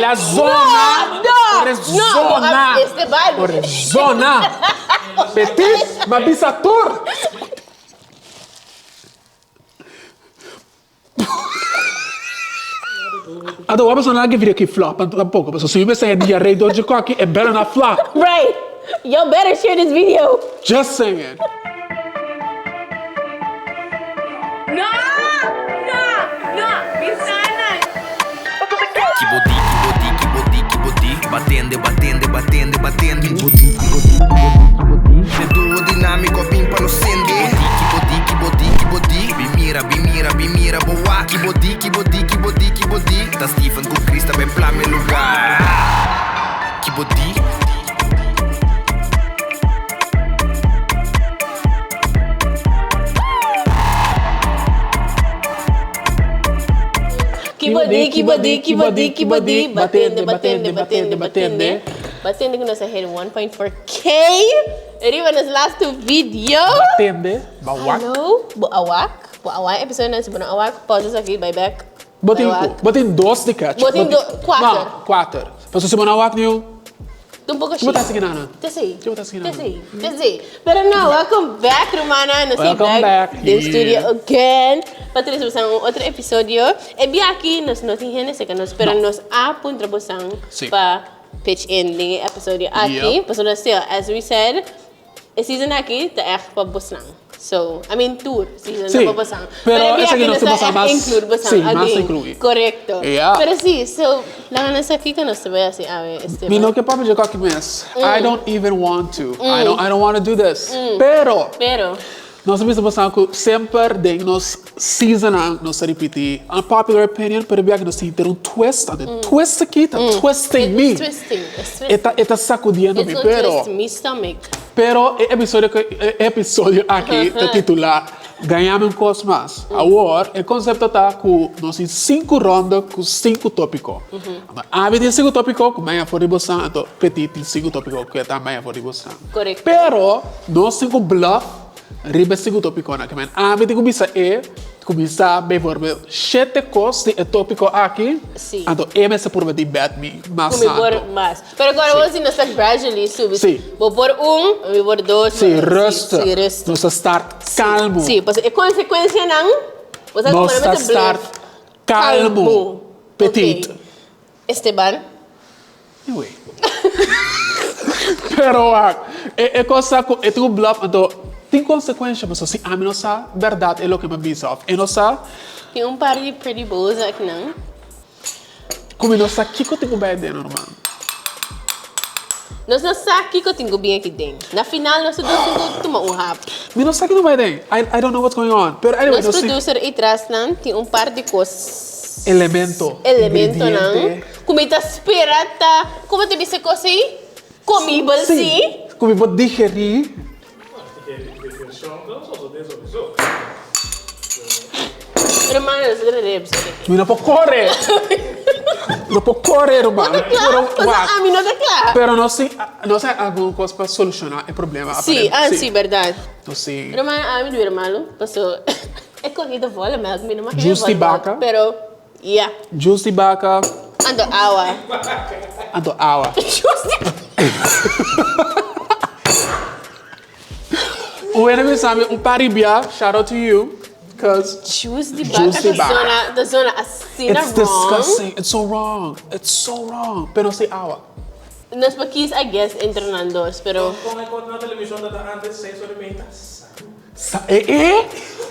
é a zona. Não, Esteban. Por zona. Petite, mas bisa tour. Ado, vamos a lagi video que flop tampouco, mas se você é diarreia do de coque é better na flop. Right. Y'all better share this video. Just saying. No, Bisana. Kibodi, batende. Kibodi. Se duo dinâmico, pimpa no sende. Kibodi. Bimira, boa. Kibodi. Da Steven com Krista, bem pra meu lugar. Kibodi. Kibodi. Batende que nós hit 1.4K. Even this last two video. Batende, bawak. Hello, awak. Episode na sa awak. Pause aqui, bye back. Botin dos de catch. Quatro. Não, quatro. Mas se você awak niyo, Um pouco tipo tá seguindo Ana. Tesi. Tesi. Pero no, welcome back, Romana. Welcome back. The studio again. Patrícia, vamos a outro episódio. E bem aqui, nós não temos que nós, pero nós apunta para pitch in the episódio aqui. Porque nós, as we said, a season aqui tá echt para Bosnang. So, I mean, tour season sí, para Bosnang. Pero esa que nós está más incluir Bosnang. Sí, más incluir. Correcto. Yeah. Pero sí, so, la ganas aqui que nós também assim, a ver, Me no que papo de coque mes. I don't even want to. I don't want to do this. Pero nós estamos pensando que sempre tem nos season nos repetir unpopular opinion, pero bem que nós temos um twist, twist aqui, twisting me. Está sacudindo me, pero. Twist me stomach. Pero episódio aqui tá titular Gañami mais. Agora, o conceito tá com nós 5 rondas com 5 tópicos. A gente tem 5 tópicos que vai fora de você, então Petite 5 tópicos que também fora de você. Correto. Pero nós 5 bluff riba 5 tópicos na que a gente começa bem por 7 coisas de tópico aqui. Sim. Então essa prova de bet me mais. Mais. Pero agora você não está gradually subir. Sim. Vou por vou por dois. Sim, resta. Nós estar calmo. Sim, porque a consequência não. Nós estar calmo. Petite. Esteban. Anyway. Pero é coisa que é tu bluff, então tem consequência, mas se a mim não sabe, verdade é o que me bisa. E não sabe. Tem par de pretty bows aqui não. Como não sabe que eu tenho bem dentro, normal. Nós não sabemos que eu tenho bem aqui dentro. Na final nós temos que tomar rap. Me não sabe que não vai dentro. I don't know what's going on. Pero anyway, nosso producer e traz não tem par de coisas. Elemento não. Como está esperada, como te disse coisa aí? Comível sim. Comível digerir. Hermano, você deve episódio. Não pode correr. Não pode correr, irmão. A mim não é claro. Pero não sei alguma coisa para solucionar o problema. Sim, sim, verdade. Não sei. Hermano, a mim não é malo. Passou. É corrida bola, mas a mim não é malo. Juice de vaca. Pero, yeah. Juice de vaca. Ando awa. Juice de O enemy sabe, paribia, shout out to you. Juice de vaca, da zona assim, it's disgusting. It's so wrong. Pero não sei awa. Nós paquis, I guess, entrenando, pero... Com na televisão da antes 6 horas e meia.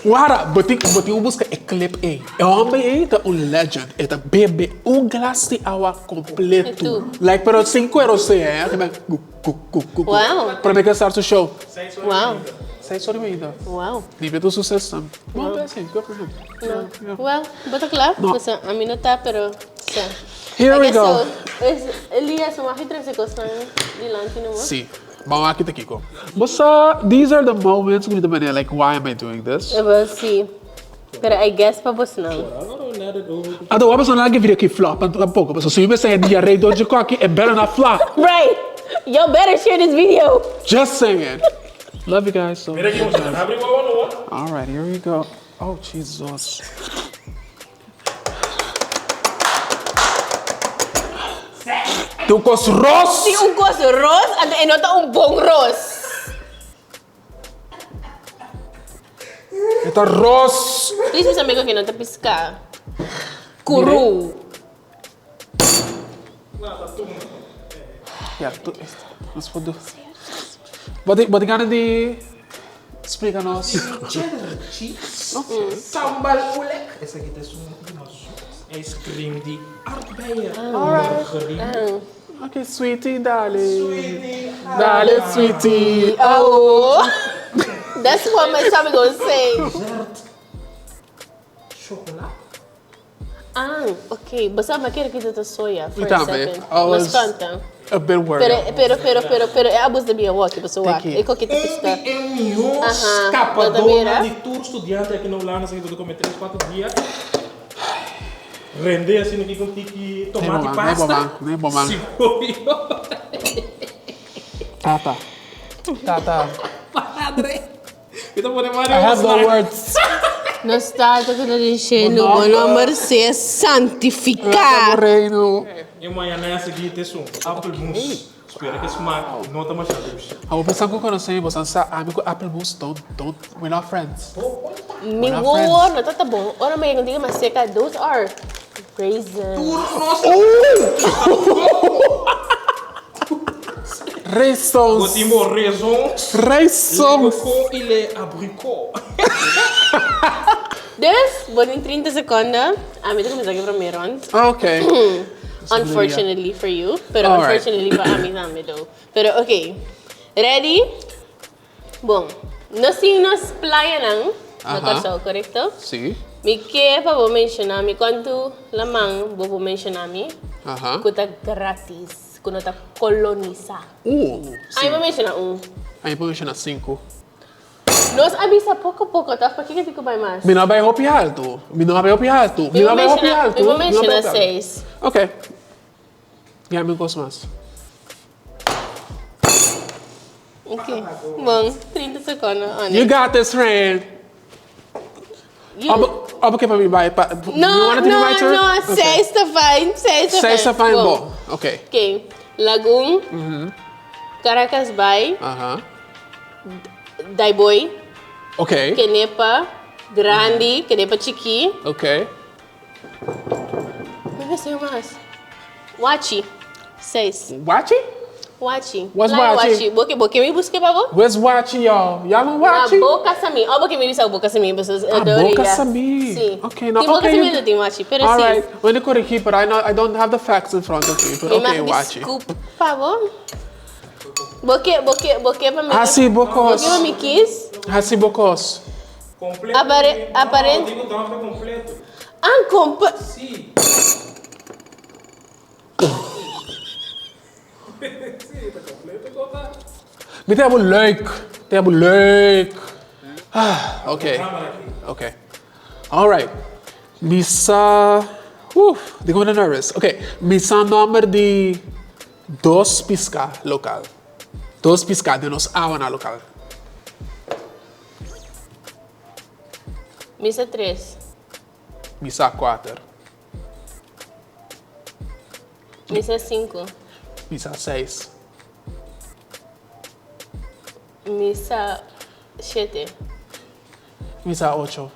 Wara, botin busca clip é homem tá legend, tá bebe glass de água completo. Like pero 5 euros Wow. Para me casar to show. 6 horas. Wow. 6 horas e meia. Wow. Nível do sucesso. Well, assim, go for him. Well, bota claro, a mim não tá, pero... Here we go. Elias, uma retração costa de lante, não é? Sim. Vamos aqui, Kiko. These are the moments we need to like, why am I doing this? Sim. Pero I guess para você não. Ado, vamos a lagi video que flop tampouco, mas se você é diarreia do de coque é better na flop. Right. Y'all better share this video. Just saying. Love you guys so much. All Alright, here we go. Oh, Jesus. Tem cos ros. Tem cos ros, e nota bom ros. Tá ros. Please me amigo que não tá piscar. Kuru. Ja, nós podemos. Bota gana de explica-nos. Cheddar cheese. Sambal ulek. Essa aqui é um nosso ice cream de aardbeien. Alright. Ok, sweetie, dale. Sweetie. Dale, sweetie. Oh. That's what my tummy gonna say. Dessert. Chocolate. Ok. Basta maquera que tá soia for a Também. second. I was Mas conta. a bit worried. Pero, é abus da minha walk, pessoa. É que tá piscar. É minha escapadona de tour estudante aqui no Holanda, assim, vou comer 3-4 dias. Render assim aqui com tiki tomate e pasta. Nem bom, man. Tá. Padre. Então podemos I have no words. No stato che lo dicendo, buono mercé santificar. Reino. E amanhã seguinte é um apple mousse. Espero que smaak não tá machado. Eu pensava que eu conhecia você, sabe? Amigo, apple mousse, we're not friends. Me voa, não tá bom. Ora, mas eu digo, mas seca, those are raisins. Raisons. Botimos raisons. Raisons. Coco e le abricot. This, but in 30 seconds, I'm going to começar aqui primeiro. Okay. Unfortunately for you, pero Alright. unfortunately para mí também, though. Pero, okay. Ready? Bom, nós temos playa não, na Korsou, correto? Sim. Me que para vou mencionar, me quanto lamang vou mencionar me, que grátis, que não tá colonizar. Aí vou mencionar Aí vou mencionar 5. Nós avisa pouco a pouco, tá? Por que tu vai mais? Me não vai roupi alto. Me não vai roupi alto. Me não vai roupi alto. Eu vou mencionar 6. Ok. E aí me gosto mais. Ok. Bom, 30 segundos. You got this, friend. Ob que para mim vai? Não, 6 tá fine. 6 tá fine, bom. Ok. Ok. Lagoon. Caracas Bay. Daiboy. Ok. Kenepa. Grande. Kenepa Chiqui. Ok. Me vai ser mais. Wachi. 6. Wachi? Wachi. What's Wachi? Boque me busque para você. Where's Wachi, y'all? Y'all know Wachi? A boca sami. Ó, boque me disse a boca sami. A boca sami. Sim. Okay, now tem boca okay. sami não tem Wachi, pero All sim. right. When you could keep it, I don't have the facts in front of me, but okay, Wachi. Desculpa, por favor. Boque para mim. Hasi bocos. Boque para mim quis. Hasi bocos. Completo. Aparente. Digo tampa completo. Sim. Sim, tá completo total. Me tem leuk. Okay. Okay. All right. Bisa. Digo me nervous. Okay. Bisa número de 2 pisca local. 2 pisca de nos awana local. Misa 3. Bisa 4. Misa 5. Bisa 6. Misa 7. Misa 8.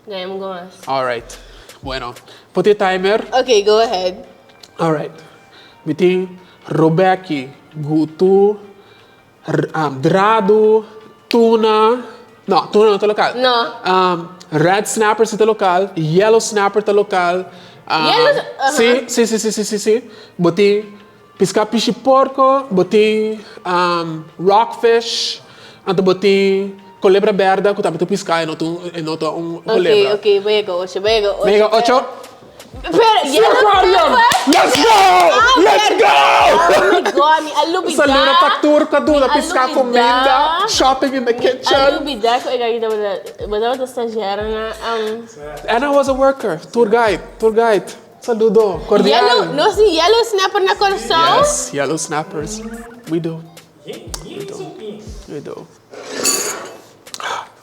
Ganhamos gomas. All right. Bueno. Put your timer. Okay, go ahead. All right. We think Robeki, Gutu, Drado, Tuna. No, Tuna não está local. No. Red Snapper está local. Yellow Snapper está local. Yellow? Sim. Boti pisca pichi porco. Boti rockfish. Anto boti culebra verde. Que também tu pisca e não tu culebra. Okay, voy a 8. Mega 8. Pero, yellow Let's go! Oh my God, me alubida. Sa luna patur ka doon, pisca comida, shopping in the kitchen. Alubida ko ikakita mo na stagiário na And I was a worker, tour guide. Saludo, cordial. Yellow snapper na Korsou? Yes, yellow snappers. We do.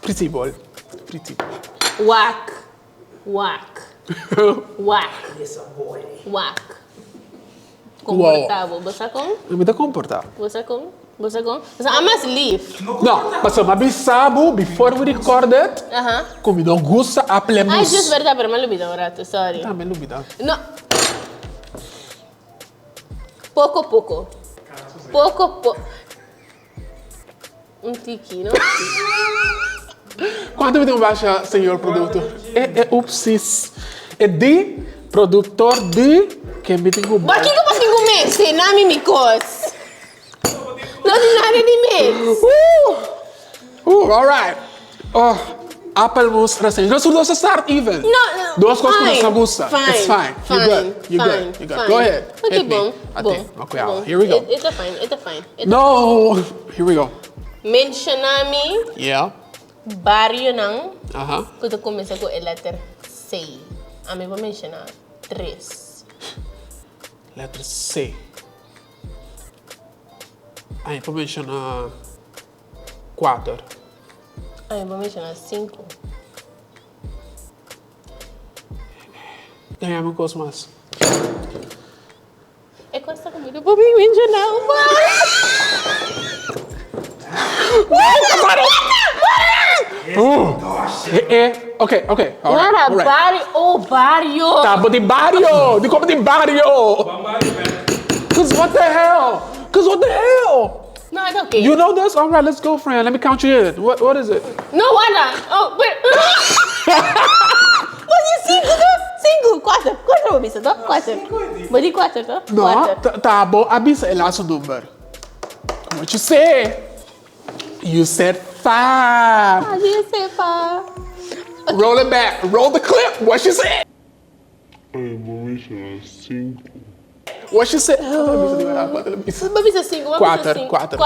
Pretty boy. Whack. 'Yes, boy. Comportável. Você com? Me dá comportável. Você com? Você amas leaf? Não, mas eu me sabe, before we record it, como não gosta, aplemos. Ai, just verdade, pero me olvidou, rato, sorry. Ah, me olvidou. Não. Pouco. Um tiki, não? Quanto me baixa, senhor produtor? Upsis. É de produtor de que me tem que Mas que eu posso comer? Se não me micos. Não tem nada de mix. Alright. Apple mousse recente. Nós vamos start even. No. Duas coisas que não gosta. Fine. It's fine. You good. Go ahead. Okay, bom. Okay, here we go. It's fine. No. Here we go. Menshonami. Yeah. Barrio não. Quando começa com a letra C. A mim vou mencionar 3. Letra C. Aí vou mencionar 4. Aí vou mencionar 5. Gañami mais. É coisa comigo, vou me mencionar uma. Okay. Alright. Barrio. Tá, but the barrio. De como de barrio. Cause what the hell? No, it's okay. You know this? Alright, let's go, friend. Let me count you in. What is it? No, why not? Oh, wait. Mas é 5, 4 vou bisa, tá? 4. Vou de 4, tá? No, tá bom. Abisa é lá seu número. What you say? You said 5. Ah, eu sei, pá. Roll it back. Roll the clip. What you said? Ai, vou mencionar 5. What you said? Uma bisa 5, uma bisa 5. 4. 4.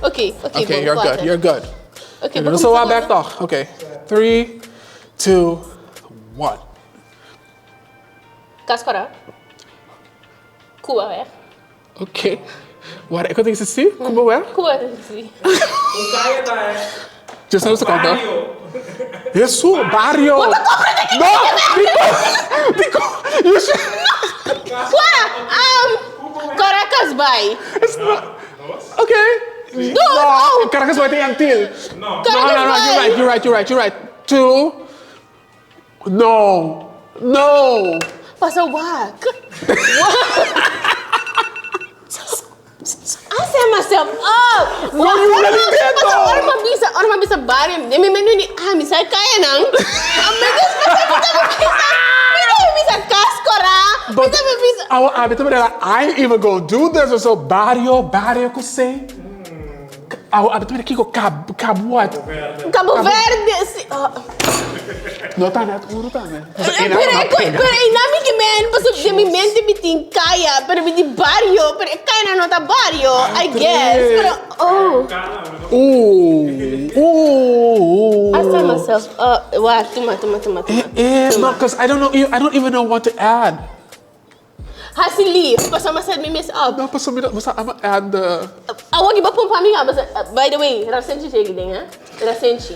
Okay, Okay, bom, you're good. Okay, vamos lá back talk. Okay. 3, 2, 1. Cascara. Cuba, é? Okay. What é que eu tenho que assistir? Como é? Cuba, sim. Já sabe você contar? Isso, barrio. What the fuck? No, Nico. Caracas vai. Okay. No, Caracas vai ter Antil. No, you're right. 2. No. Passa o whack. I set myself up. No, you really did though. Orang mabisa bari. Demi menu ni misal kaya nang. Amigas bisa kaskora. But I ain't even gonna do this. So barrio que sei. Aqui com Cabo Verde. Não tá nada, não tá nada. Pero inami que men, paso de mi mente bitin kaya, pero biti barrio, pero kaya na nota barrio, I guess. Pero I set myself up. Wow, tuma. No, because I don't even know what to add. Hasi leave, paso mas me mess up. No, paso I'm gonna add the. Awag iba pong paminga, by the way, rasenchi chegi din ha? Rasenchi.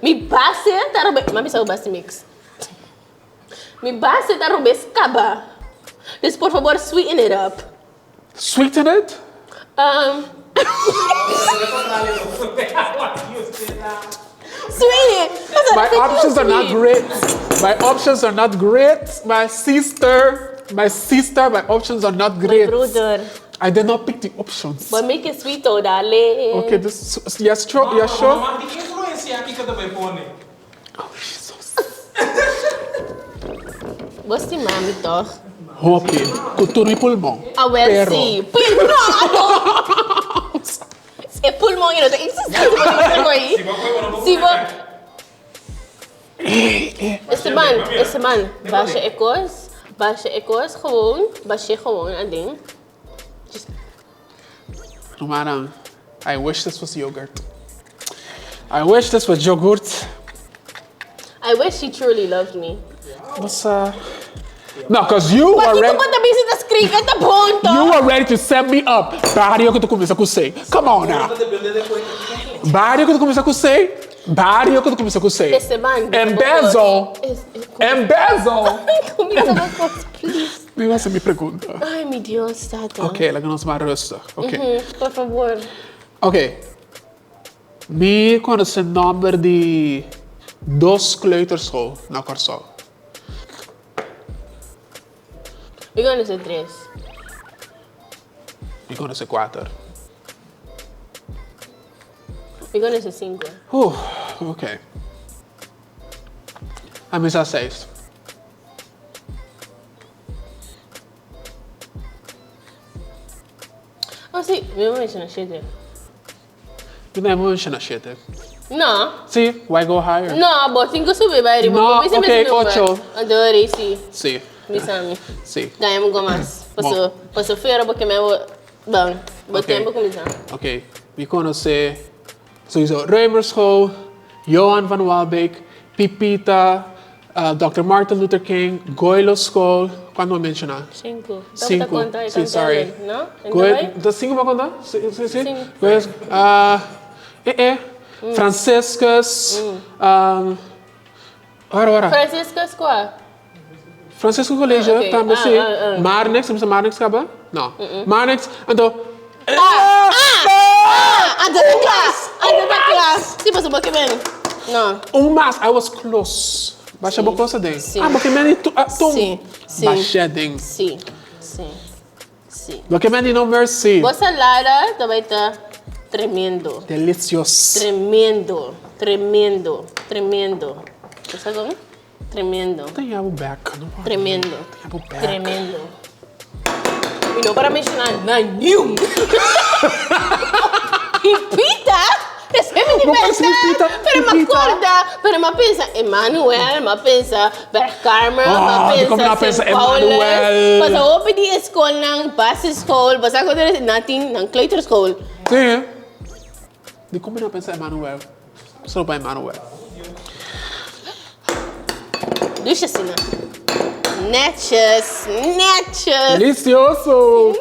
Mi base tarobe, mami sa base mix. Mi base tarobe skaba. Just por favor sweeten it up. Sweeten it? Sweet. My options are not great. My options are not great. My brother. I did not pick the options. But make it sweet, oh, darling. Okay, yes, sure. Mama, di influência aqui kada vai pone. Oh, Jesus. Gosti mami to. Okay, cultura e pulmão. Well, sí. Pulmão! É pulmão, you know, the exercise. Si vos... Esteban, baixa ecos, gewoon, alleen. Madam, I wish this was yogurt. I wish she truly loved me. No, because you are ready. You are ready to set me up. Barrio que tu começa com sei. Come on now. Barrio que tu começa com sei. Esteban. Embezzle. Please. Me vai ser minha pergunta. Ai, meu Deus, tata. Ok, lá que nós vamos resta. Ok. Por favor. Ok. Me conhece o nome de 2 kleuterschool na Korsou. Me conhece 3. Me conhece 4. Me conhece 5. Ok. A mim 6. Oh, sì, mi menshona 7. You never mention a shit. No. See, why go higher? No, but 5 sube, vai. No, ok, 8. Adorei, sì. Sì. Mi sami. Sì. Ganhamos com mais. Posso faire porque me vou... Bom, vou tempo começar. Ok. We conhece sowieso Rijmerschool, Johan van Waalbeek, Pipita, Dr. Martin Luther King, Goilo School. Quando eu mencionar? 5. 5. Sim, sorry. Não? Goilo, 5 para contar? Sim. Francescas. Ora. Franciscas qual? Francisco Colégio, ok. também sim. Marnex, não sei Marnex acaba? Não. Marnex, então... Anda da classe. Sim, passou um pouquinho bem. Não. Mas I was close. Baixa a boca dentro. Sim. Porque meni tu... Sim. Baixa dentro. Sim. Porque meni não mercy. Boa salada também tá tremendo. Delicioso. Tremendo. Você sabe como? Tremendo. Tem abo back. Tremendo. Tem abo back. Tremendo. E não para mencionar nenhum. Repita. Recebe de repita. Pero me acorda. Pero me pensa Emanuel, me pensa Berkarmer, me pensa Emanuel. Basta o pedir escola ng base school, basta ko din natin ng Clayton School. Sim. De como não pensa Emanuel? Só para Emanuel. Dushi Isla. Netches. Delicioso.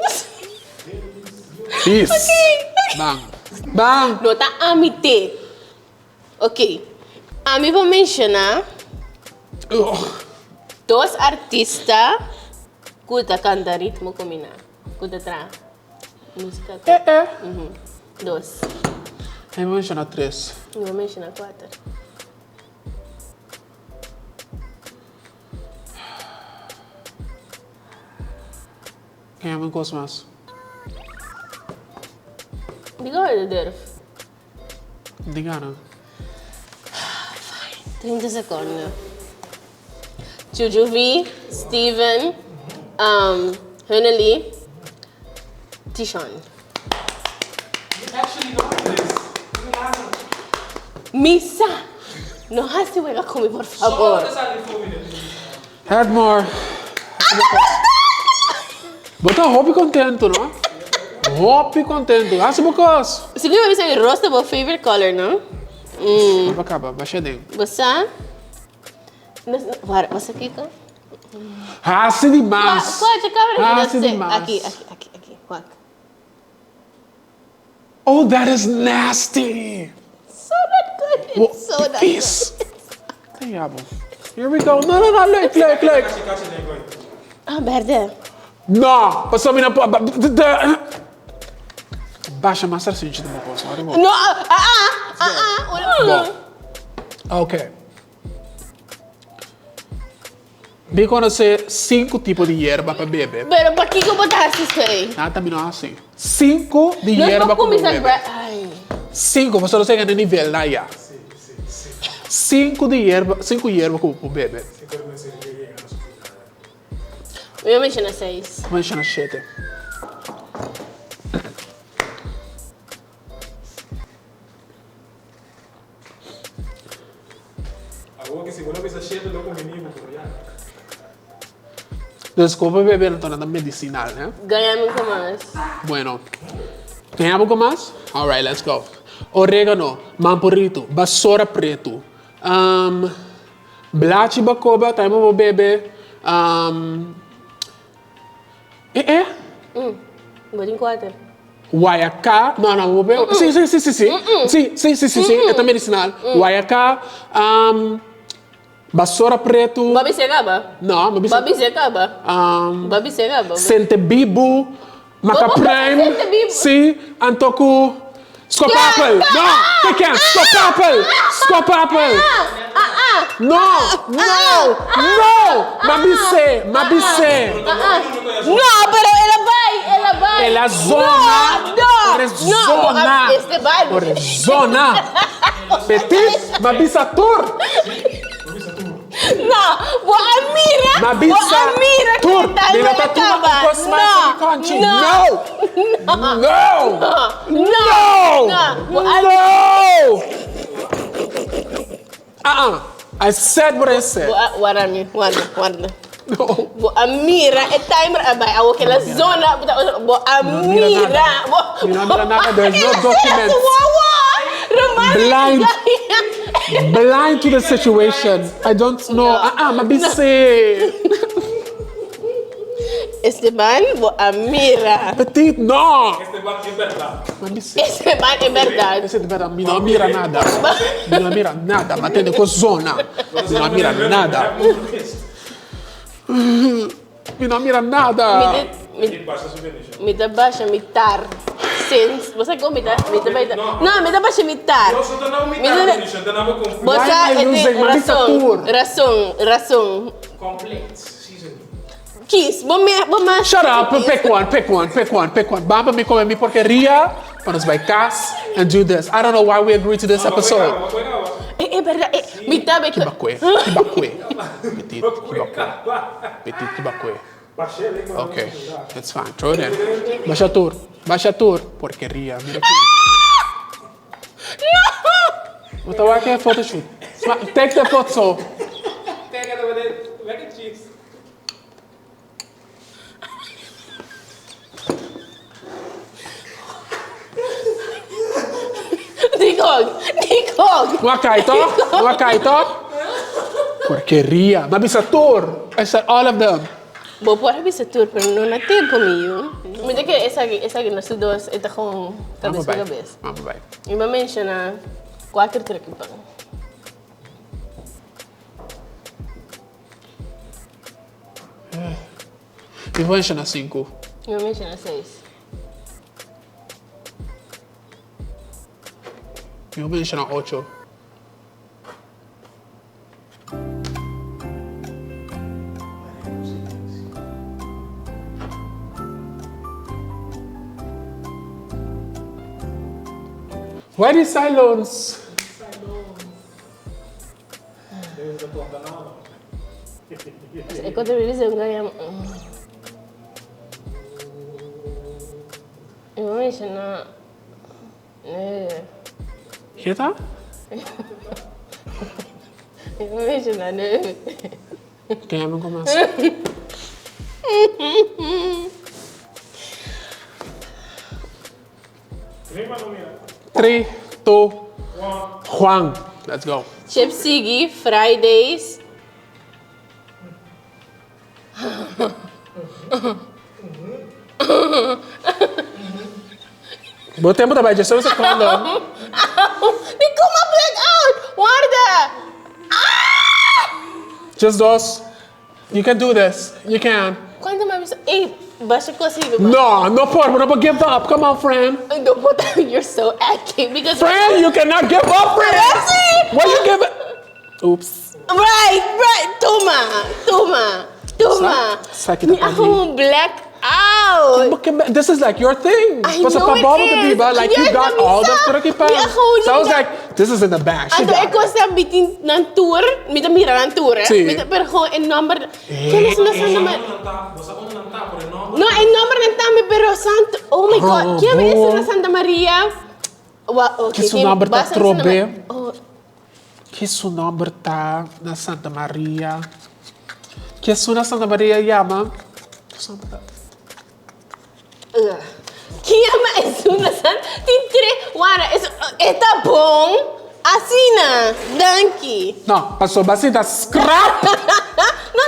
Peace. Okay. Bang. Nota amite. Ok. Ami vou mencionar 2 artistas que canta ritmo combina. Que tra música. 2. Eu vou mencionar 3. Eu vou mencionar 4. Quem é o mais? Diga o verdadeiro. Diga não. 30 segundos. Jujuvi, Steven, Huneli, Tishon. Misa! Não hace huega comigo, por favor. Had more. Bota hobby contento, não? Hobby contento. Hace bocas. Você viu isso aí? Rosta é o favorite color, não? Acaba, baixa dentro. Você? Você fica? Hace demais. Qual é a câmera? Hace demais. Aqui. Qual? Oh, that is nasty. So not good. It's so not good. Peace. Caiabo. Here we go. No. Look. Ah, verde. No, passou-me na... Baixa mais assim, de uma coisa. No, Ok. Me conhece 5 tipos de erva para beber. Pero para que eu botasse isso aí? Ah, também não é assim. 5 de erva para beber. 5, você não chega no nível lá já. 5 erva para beber. Eu menciono 6. Menshona 7. Agora que se você pensa 7, logo menino, Desculpa beber na tonada medicinal, né? Gañami com mais. Bueno. Ganhamos com mais? Alright, let's go. Orégano, mamporito, vassoura preto, blachi bacoba, tá bom beber. Botem 4. Guayacá, não, vou beber. Sim, é também medicinal. Guayacá, Vassoura preto. Babi segaba? Não, Babi segaba? Babi segaba? Sente bibo. Macaprime. Sente bibo? Sim. Antoku. Scopapel. Não. Que é? Scopapel. Scopapel. Não. Não. Não. Mabisse. Mabisse. No, pero ela vai. Ela zona. No. Zona. Esteban. Zona. Petite. Mabissa tour. No, vou Amira. Mabissa Amira tour. que Mira tá tatu cosmético country. No. No. I said what I said. Warami. No. Vou Amira é timer abay. Awo kela zona. Vou Amira. There's no documents. Blind to the situation. I don't know. Mabisse. Esteban, vou Amira. Petite, no. Esteban é verdade. Mabisse. Esteban é verdade. Mi non mira nada. Mi non mira nada. Ma tende con zona. Mi non mira nada. Mi non mira nada. Me dá baixa mitar. Since você como mitar? Não, me dá baixa mitar. Eu só tô na mitar. Você é razão. Complete season. Kiss, vamos. Shut up. Pick one. Baba me come me porqueria. But us by cast and do this. I don't know why we agreed to this episode. É verdade. Mitar é Kibakwe. Petite kibakwe. Okay, that's fine. Throw it in. Baixa tour. Porqueria. Mira aqui. No! What the heck photo shoot? Take the photo. Nikog. Wakaito. Porqueria. Mabissa tour. I said all of them. Vou pôr a bisa tour, pero não há tempo meu. Mas é que essa que nós dois está com cada sua cabeça. Vamos vai. E uma menshona 4 trequipas. E vou mencionar 5. E uma menshona 6. E vou mencionar 8. Why the silence? É quando eu disse um Gañami. Eu vou mencionar. Que tá? Eu vou mencionar 9. Quem é meu começa? 3, 2, 1. Let's go. Chip Sigi, Fridays. Bom tempo também, just a second. They come up like out. Guarda. Just those. You can do this. You can. Quanto mais ei, baixa consigo. No, no porco, no give up. Come on, friend. Don't put that. You're so active because. Friend, you cannot give up, friend. Why you give it? Oops. Right. Toma. Sakit Me ako black out. This is like your thing. I know it is. Like you got all the turkipan. So I was like, this is in the bag. She Ando got ko sa bitin ng tour, mira ng tour. Sí. Pero ko en number. Kaya sinasabi naman. No, en number ng tami pero santo. Oh my God. Kaya may isa na Santa Maria. Que su number tá trobe. Que su number tá na Santa Maria. Que su na Santa Maria yama. Kaya maisunasan. Tintire. Wara. Está bom. Asina. Danke. No, passou bastante scrap.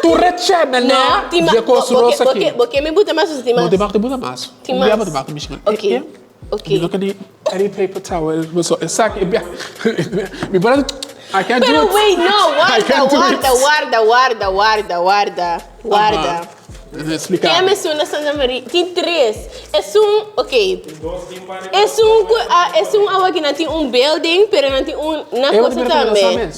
Tu recebe, né? De construir isso aqui. Porque me buta mais os timas. Vou debaixo de buta mais. Timas. Vou debaixo de Michigan. Ok. Look at the paper towel. So, exactly. Me parece. I can't do Pero it. wait, no, I can't do it. guarda. Explicar. ¿Qué me suena Santa María? Tiene 3. Es un, ok. Es un agua que no tiene un building, pero no tiene una cosa também.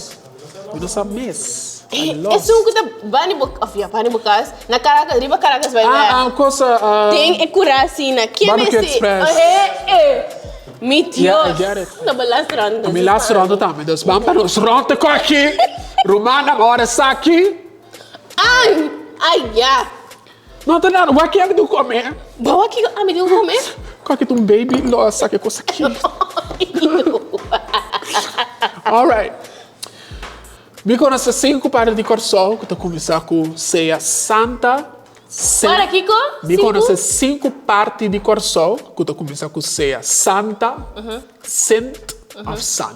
Eu não sabia. Es un cosa bani bukas. Na Caracas vai Ah, coisa. Tem curacina. Que me Barbecue se? Express. Mi Dios. Yeah, I get it. Na balastrando. Mi lastrando também. Dus vamos para os ronte com aqui. Romana, agora está aqui. Ai, já. Não tem nada. O que é que tu comer? Bawa aqui, me deu comer? Qual que tu baby? Nossa, que coisa aqui. All right. Me conhece 5 partes de Korsou, que tu começar com ceia santa. Para, Kiko? Me conhece 5 partes de Korsou, que tu começar com ceia santa, scent of sun.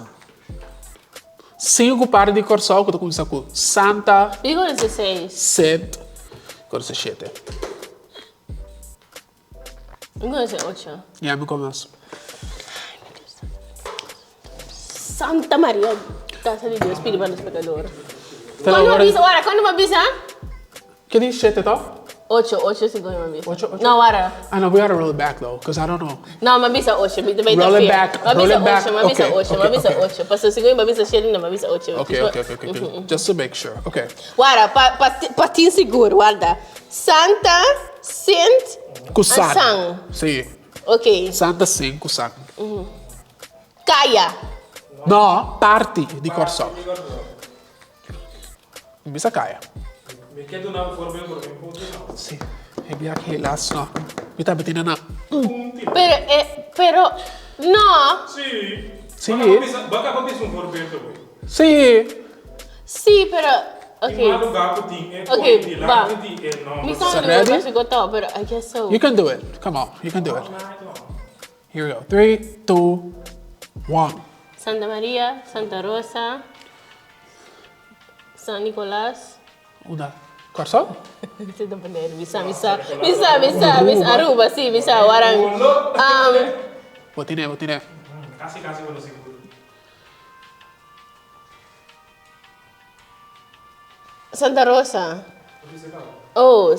5 partes de Korsou, que tu começar com santa, Me conhece 6. scent, conhece 7. Me conhece 8. Já me começo. Santa Maria. Graças a Deus, Espírito para os pecadores. Então, Quando agora- uma bisa? Que diz 7, tá? 8 segundo uma bisa. 8. Não, ora. I know, we gotta roll it back though, because I don't know. Não, uma bisa 8. Roll it back, roll it back. Uma bisa Okay, 8. okay, Uma bisa okay. 8. Passou segundo, uma bisa 7, uma bisa 8. Okay. Just to make sure. Okay. Ora, patinho seguro, guarda. Santa, Saint, Kusan. Asang. Sim. Ok. Santa sim, Kusan. Kaya. No, parti di Korsou. Bisa kaya. Me quedo na forma porque me pongo na. Sì. E via che lasso. Mi sta mettendo na. Pero, no. Sì. Sì. Baka cabeça um forbeto, boy. Sì. Sí, pero, ok. Mano gato tem, Okay, de ba. lá de não. Mi So sono ready? casi gotato, pero I guess so. You can do it. Come on. You can do it. Here we go. 3, 2, 1. Santa Maria, Santa Rosa, San Nicolás. Una. Korsou? Você tá podendo, bisa, Aruba, sim, bisa, warang. Botine. Casi quando seguro. Santa Rosa. Oh,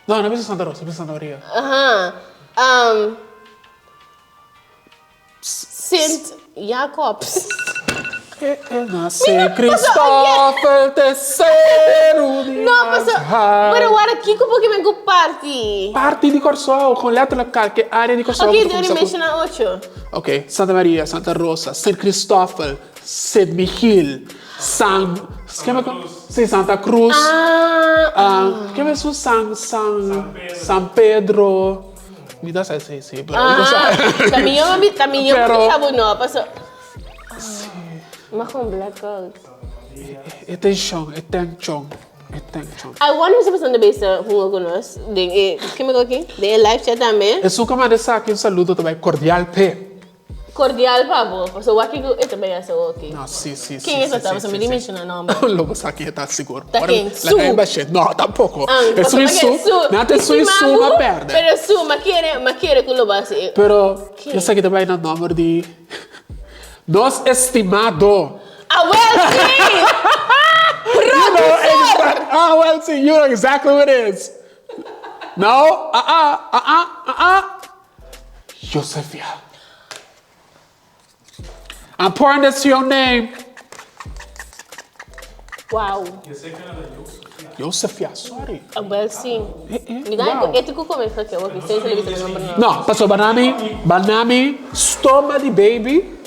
No, non ho visto Santa Rosa, ho visto Santa Maria. Saint Jacobs. E nasce Cristoforo terceiro di No, pero ahora Kiko porque me go party. Parti di Korsou, con le altre locali, che area di Korsou? Ok, devo mencionar 8. Ok, Santa Maria, Santa Rosa, San Cristoforo, St. Michiel, Santa Cruz. Che me su San Pedro. Mi dá sì, però También yo Pero- pensaba no, pasó. Más con blackout. Attention. I wonder se passando bem com nós. Que me aqui? De live chat também. E su comando aqui um saludo também cordial P. Cordial, papo. Passou aqui e também essa aqui. No, sì. Quem é essa? Você me menciona nome. Logo sa che sta sicuro. Da quem? La Su? No, tampoco. E su in su, nate su in su, ma perde. Pero su, ma quiere que lo base. Però, io sai che vai nel numero di... Nos estimado. Well, sim! Well, see, you know exactly what it is. No, Josefia. I'm pouring this to your name. Wow. Josefia, sorry. Well, sim. Me dá Wow. ético como é que eu vou sem televisão não. No, passou banami, stoma di baby.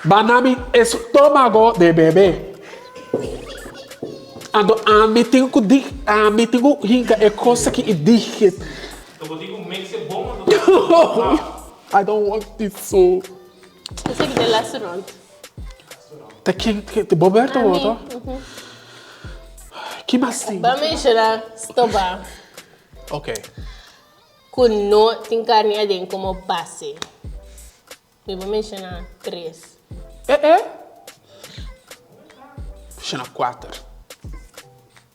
Banami, estômago de bebê. Ando, mi tinku hinka é coisa que eu dije. Eu digo mix é bom, I don't want this so. Eu sei que tem restaurante. Te Boberto volta? Que mais tem? Vamos mencionar stoba. Ok. Com no tem carne adentro como base. Eu vou mencionar 3. Mencionar 4.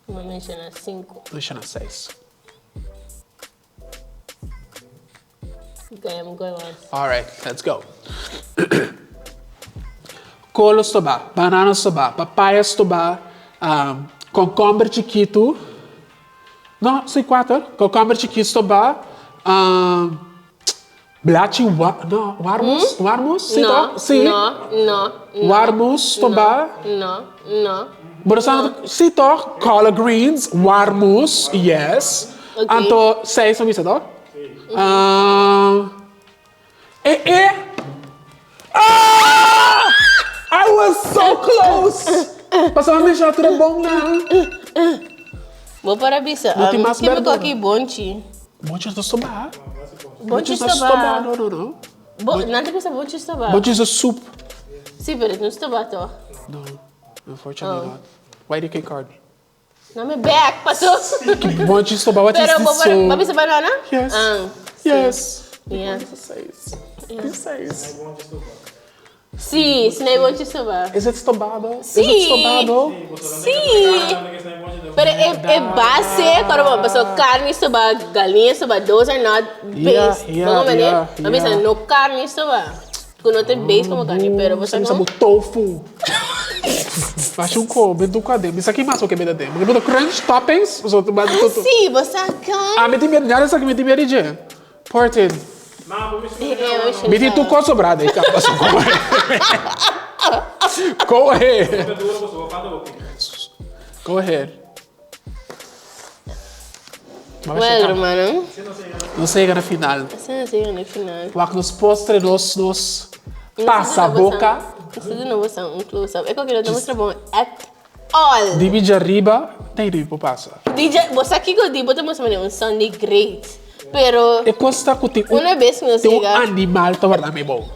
Vou mencionar 5. Mencionar 6. Okay, I'm going on. Alright, let's go. colos toba, bananas toba, papayas toba, concombre chiquito. Não, sei 4. Concombre chiquito toba, blachi, não, warmus, sim, não, sim. Não. Warmus toba. Não. Borosano, sim, collard greens, warmus, yes. Okay. Anto, 6 bisa to? I was so close! Pasal menshona tudo bom na. Vou para bisa. Que me aqui bonchi. Bonchi do soba. Bonchi do soba. Não. Não te pensa bonchi soba. Bonchi is a soup. Sim, pero não soba to. No, unfortunately not. Why the card? Não me back, passou. Bonchi soba, what is Pero this? vou para bisa banana? Yes. Yes. Sim, se não é bonchi soba. Is it stobado? Sim. Is it stobado? Sim. Pero é base, quando passou carne soba, galinha soba, those are not based. Vamos ver? Mas bisa no carne soba. Tu não tem base como carne, pero você não. Tofu. Acho que cadê? Isso aqui mais o que me dá tempo. Porque botou crunch toppings, os outros mais tudo. Sim, você can. Me tem medo, já essa que me tem medo de. Ported. Me tem tu com sobrada aí, cara. Go ahead. Go ahead. Well, hermano. Não sei na final. Não sei na final. Quando nos postres nos passa a boca. Isso de novo são um close-up. É que eu quero mostrar bom at all. Divide arriba, tem riba passa. Você aqui que eu digo, eu mostrar um Sunday great. Pero é costa que tem uma vez que não sei animal que guarda me bom.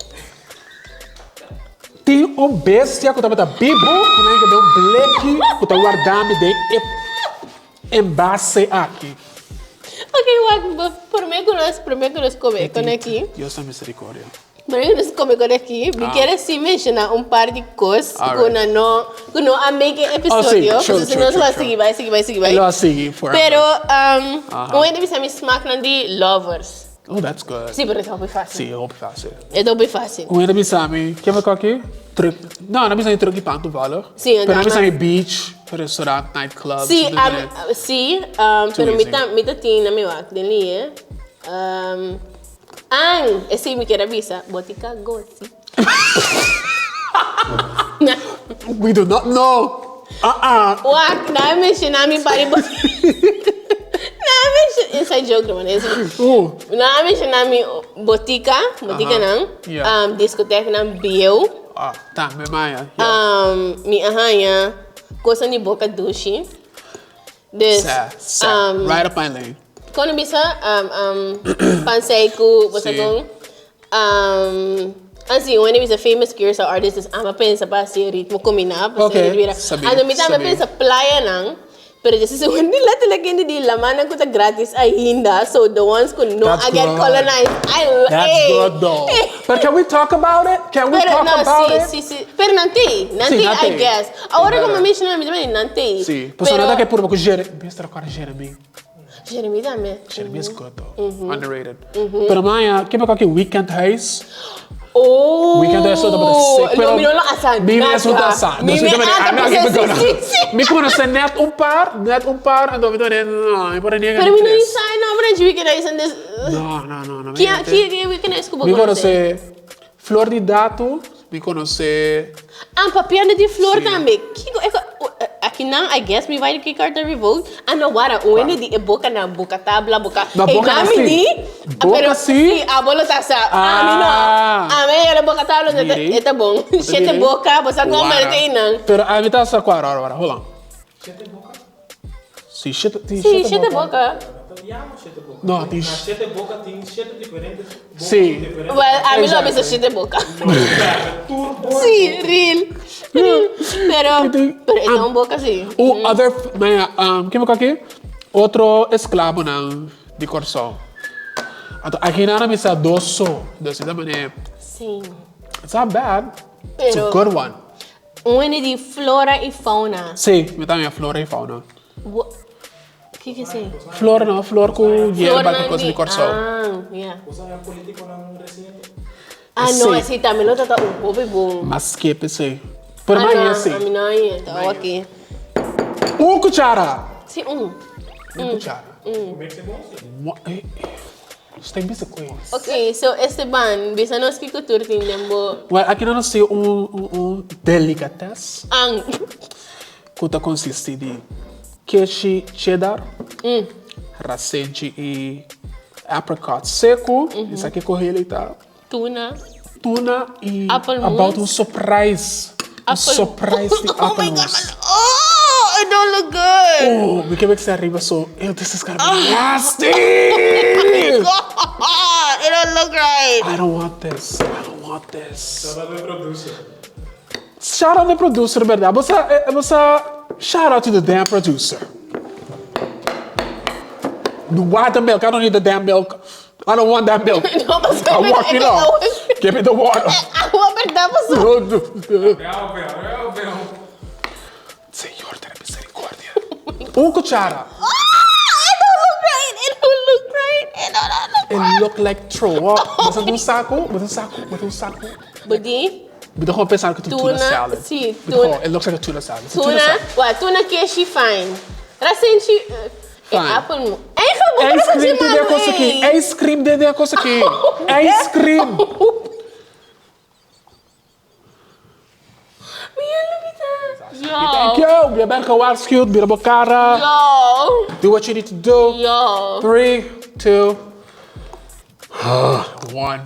Tem bestia que tá bota bibo, né, que deu black, que tá guardando de envase aqui. Ok, por mim que nós comer com aqui. Deus tem misericórdia. Por mim que nós comer com aqui, me quero sim mencionar par de coisas que não amei que episódio. Se nós vai seguir. Ele vai seguir for. Pero um ainda me smack de lovers. Oh, that's good. Sim, pero é bem fácil. Sim, é bem fácil. É bem fácil. Um ainda me sabe, que vai aqui? Não, não me sabe truque panto valor. Sim, pero não me sabe beach, restaurant, nightclub. Sim, pero mita tinha na minha dele esse me quer bisa, botica gosi. We do not know. Wak, na mencionar me pare inside joke naman. Na mencionar me botica não, discoteca não bio. Tá, me maia. Me arranha, coisa de boca dushi. Right up my lane. Quando bisa pansay ko basta kung assim, when it was a famous Curacao artist, ama pensa pa si ritmo combinado, ano mita ama pensa playa nang, pero just so when nila talaga hindi laman ko ta gratis ainda, so the ones who know I get colonized, That's good though. But can we talk about it? Can we talk about it? Sí. Pero nanti, I guess. Agora como mencionar mi também nanti. Sim. Posso nada que por pouco Jeremy. Jeremy também. Jeremy is good though. Underrated. Pero Maya, que aqui weekend heist. Weekend heist da bota sick. Pero mi não asan. Mi mesmo tá asan. Mi como se net par, ando me dando não, embora ninguém. Pero mi não sai não, para de weekend heist antes. Não. Que weekend heist como me conhece flor de dato, me conhece. Papiano de flor também. Aqui não, I guess, me vai que carta revolt. Ano wara, uene di boca na boca tabla, boca. Na boca na Boca sim. A bola tá sa. Me na boca tabla, tá bom. Sete boca, você como ele tem não. Pero a mitad sa qual hora, hold on. Sete boca? Sim, sete boca. Não, tem sete boca, tem sete diferentes. Sim. Well, a mim não pensa sete boca. Sim, real. Pero é tão boca assim. O other, que me aqui? Outro escravo de Korsou. Aqui na me sa dosso, da maneira. Sim. It's not bad. It's a good one. De flora e fauna. Sim, me também flora e fauna. O que é isso? Flor com hierba que coisa de Korsou. Yeah. Você é político não residente? Não, assim também não tá um pouco bom. Mas que pensei. Por mais assim. Ok. Cuchara. Sim, Cuchara. Você tem bisa com isso? Ok, so Esteban, bisa nós que cultura tem dembo. Well, aqui nós temos delicatesse. Ang. Que consiste de queijo cheddar, racente e apricot seco. Isso aqui é correio e tal. Tuna. Tuna e Apple about mousse. surprise. Surprise de Oh apple my god, mousse. oh, it don't look good. Oh, we can say arriba, so this is gonna be nasty. God, it don't look right. I don't want this. I don't want this. Shout out the producer. Shout out the producer, verdade? Você shout out to the damn producer. Why the milk? I don't need the damn milk. I don't want that milk. No, mas I walk it off. Give me the water. Agua verdad pasó. Real. Senhor, tenha misericórdia. Cuchara. It don't look right. It don't look right. It look like throw up. Você tem saco? Budi, But the pensar que tu tuna salad. sim, Because it looks like a tuna salad. It's a tuna, salad. tuna queijo fine. Recente, Fine. apple. Ai, acabou Ice para cream fazer tem a coisa aqui. Ice cream tem a coisa aqui. Ice cream. Thank you. Be back a while, cute. Be a bocara. Yo. Do what you need to do. Yo. 3, 2, 1.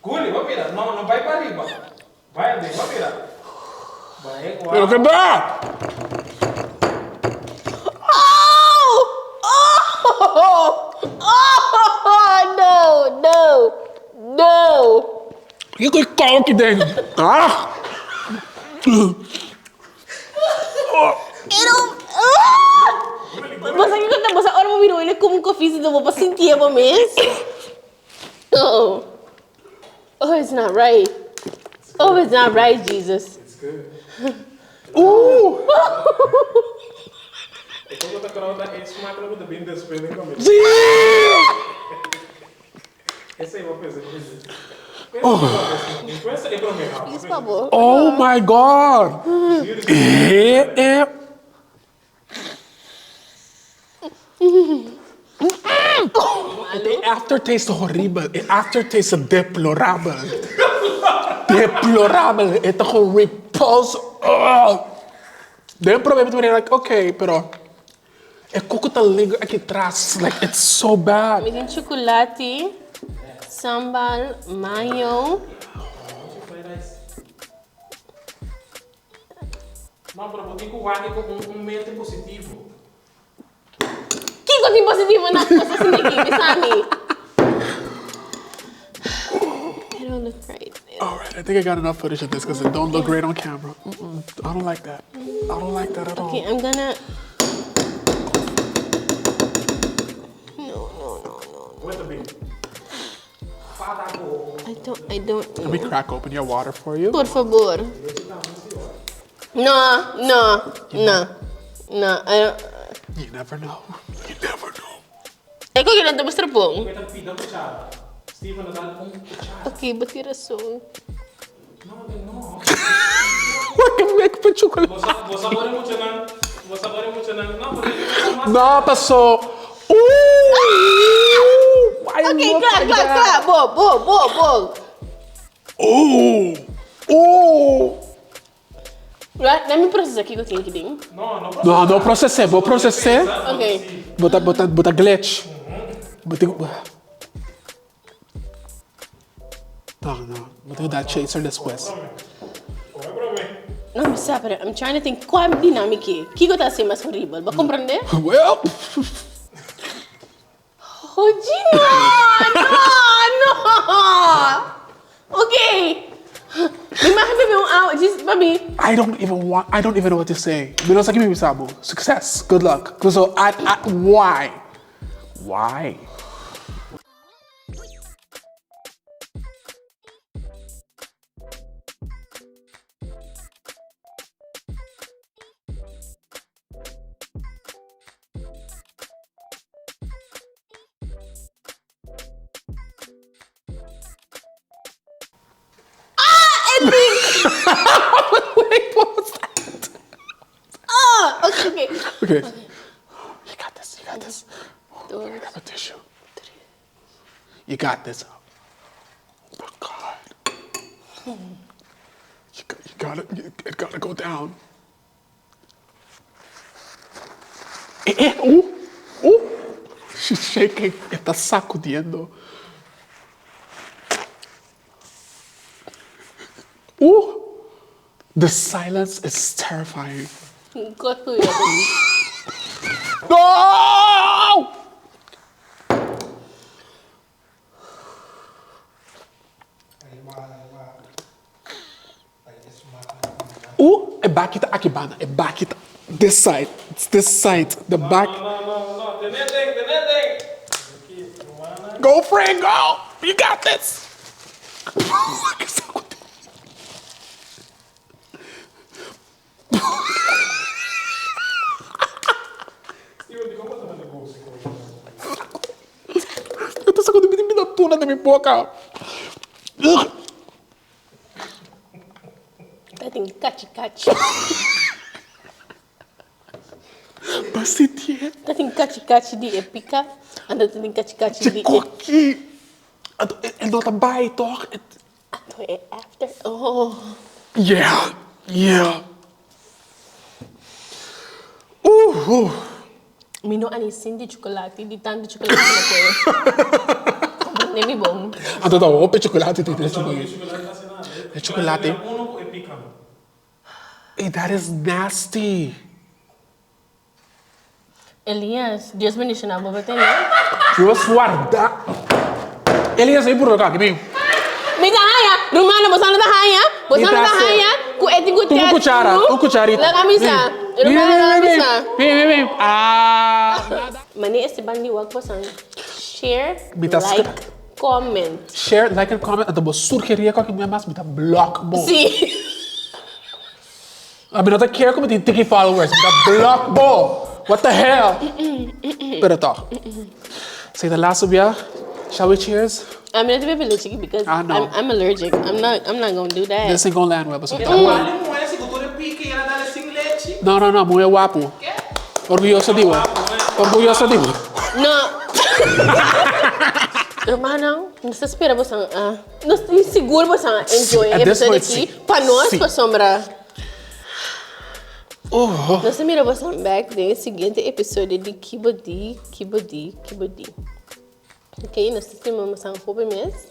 Guli, vai virar. Não vai para arriba. Vai ali, vai virar. Vai, Look at that. No. You could call aqui dentro. Ah! Basta que kata basta orang mo binuin kung coffee sa mo pasintiya mo miss. Oh. Oh, it's not right. Oh, it's not right, Jesus. It's good. Ooh! Ik hoop dat de crowd dat eet smakelijk de binden spelen kan met. Esse aí, vou fazer. Pensa aí para mim. Yes, Pabo. Oh my God! The aftertaste is horrible. The aftertaste is deplorable. Deplorable. It's gewoon repulse. Den problema é like, okay, pero é coco tá língua aqui atrás. Like, it's so bad. May chocolate, sambal, mayo. Não, para botar com o ar com mente positivo. Kiko tem positivo na coisa assim aqui, Bisani. It don't look right. Alright, I think I got enough footage of this because it don't look great on camera. I don't like that. I don't like that at all. Okay, I'm gonna. No. What the bin? I don't. Let me crack open your water for you. Por favor. No. I don't. You never know. You never know. Eko ginagawa mo sa trapong. Kita pida kuchara. Steven nadal kong kuchara. Okay, ba't yung rason? No. What can make for chocolate? Vos sabores mucho nan. No, pero No, passou. Why Okay, you look clap. like that? Bog. Right, let me process aqui que eu tenho que ding. Não processei. Vou processar. Okay. Bota glitch. Não. Vou dar chaser depois. No, mas sabe, I'm trying to think qual é a dinâmica. O que eu tá assim mais horrível? Vai compreender? Well. Oh, Gino! No! Okay. Imagine baby out. Just baby. I don't even know what to say. Menos aqui me sabo. Success. Good luck. So why? Why? Wait, what was that? Oh, okay. Okay. You got this. You got this. Grab a tissue. You got this. Oh God. You got it. It gotta go down. She's shaking. Está sacudiendo. The silence is terrifying. No! E back it aqui, bana. E back it this side. It's this side. The back. No. Tenete. Go, Frank, go! You got this. Eu tô sacando a tuna da minha boca. Tating kachi. Basitie. Tating kachi di epica. Anda tating kachi di Coqui. É nota by, toch? Ato é after. Oh. Yeah. Mino ani sindi chocolate, di tanto chocolate na ko. Nemi bom. Anto daw, ope chocolate dito. Chocolate. Hey, that is nasty. Elias, Dios bendicionar mo ba tayo? Dios guarda. Elias, ay puro ka, kimi. Mita haya, rumana mo sana haya, ku eti ku Tu cuchara, un cucharita. La camisa. Rumana la camisa. Ven. Mani Esteban di wag po sang share, Bitas like, ka- comment. Share, like, and comment. At the surgeria ko kung mas bita block mo. Si. I mean, not care kung tiki followers. Bita block mo. What the hell? Pero to. Say the last of ya. Shall we cheers? I'm not be allergic because I know. I'm allergic. I'm not gonna do that. This ain't gonna land well. But No. No, muy guapo. Orgulloso digo. No. Hermano, nasa espera mo sang no siguro mo sang enjoy At this episode point, aqui. si. Panos Si. pa sombra. Nasa mira mo sang back din seguinte episódio de KBD. Okay, nasa stream mo sang hope mes.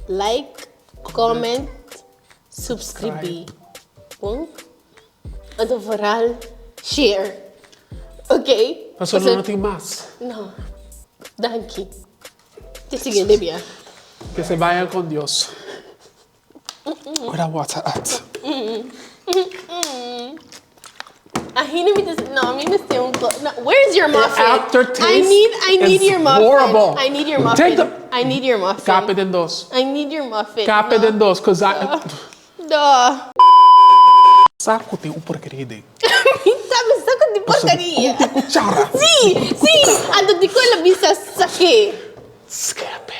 Like, comment, subscribe. At vooral share. Okay? Pasó no nothing más. No. Danke. Te siguiente via. Que se vayan con Dios. Where that water at? Where's your muffin? aftertaste I need is your muffin. horrible. I need your muffin. I need your muffin. Cape den dos. I need your muffin. Cape den dos. Cause I... Duh. Saco tem porcaria dentro. Saco de porcaria. Tem cuchara. Sim. Ando de coisa bisa saque. Escape.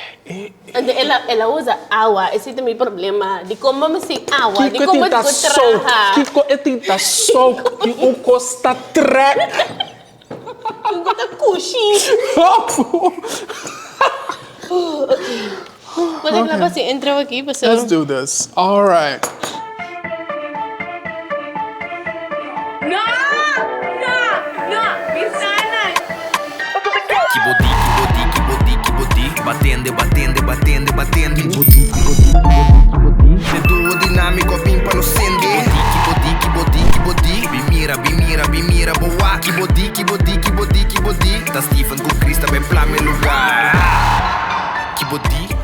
Ando ela usa água. Esse é o meu problema. De como me se água. De Kiko como tinta de soak. traha. Kiko é tinta soak. E o costa tre. Kiko tá kushi. Pode falar assim, entrou aqui, pessoal. Let's do this. All right. Batende. Le duo dinamico pimpa no sende. Kibodi. Bimira, boa. Kibodi. Ta Steven com Krista bem plame lugar. Kibodi.